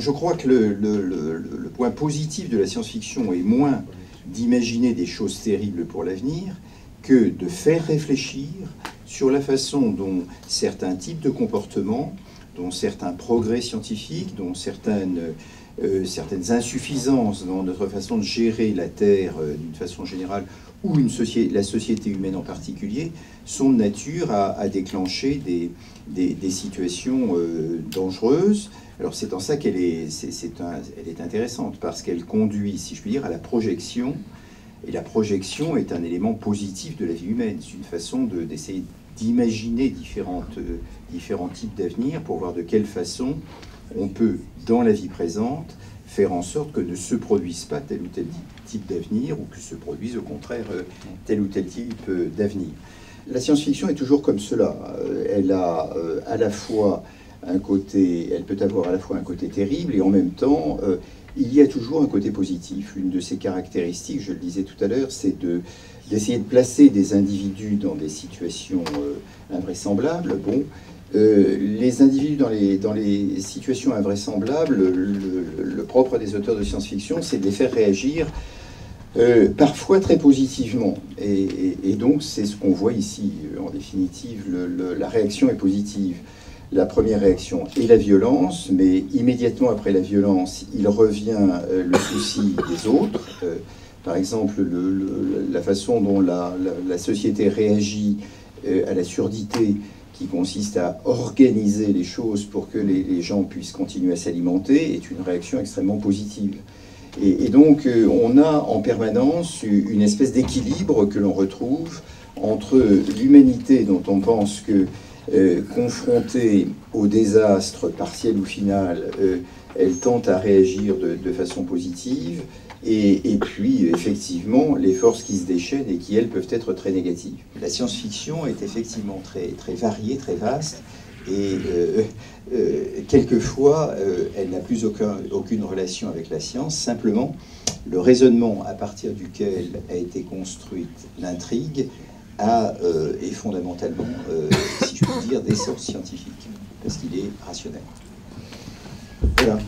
Je crois que le point positif de la science-fiction est moins d'imaginer des choses terribles pour l'avenir que de faire réfléchir sur la façon dont certains types de comportements, dont certains progrès scientifiques, dont certaines insuffisances dans notre façon de gérer la Terre d'une façon générale, ou la société humaine en particulier, sont de nature à déclencher des situations dangereuses. Alors c'est en ça qu'elle est intéressante, parce qu'elle conduit, si je puis dire, à la projection. Et la projection est un élément positif de la vie humaine. C'est une façon d'essayer d'imaginer différents types d'avenir pour voir de quelle façon on peut, dans la vie présente, faire en sorte que ne se produise pas tel ou tel type d'avenir, ou que se produise au contraire tel ou tel type d'avenir. La science-fiction est toujours comme cela. Elle a à la fois un côté, elle peut avoir à la fois un côté terrible, et en même temps, il y a toujours un côté positif. Une de ses caractéristiques, je le disais tout à l'heure, c'est d'essayer de placer des individus dans des situations invraisemblables. Bon, les individus dans les situations invraisemblables, le propre des auteurs de science-fiction, c'est de les faire réagir parfois très positivement. Et donc, c'est ce qu'on voit ici. En définitive, la réaction est positive. La première réaction est la violence, mais immédiatement après la violence, il revient le souci des autres. Par exemple, la façon dont la société réagit à la surdité, qui consiste à organiser les choses pour que les gens puissent continuer à s'alimenter, est une réaction extrêmement positive. Et donc, on a en permanence une espèce d'équilibre que l'on retrouve entre l'humanité, dont on pense que, confrontée au désastre partiel ou final, elle tente à réagir de façon positive, et puis effectivement les forces qui se déchaînent et qui, elles, peuvent être très négatives. La science-fiction est effectivement très variée, très vaste, et quelquefois elle n'a plus aucune relation avec la science. Simplement, le raisonnement à partir duquel a été construite l'intrigue est fondamentalement, si je puis dire, d'essor scientifique, parce qu'il est rationnel. Voilà.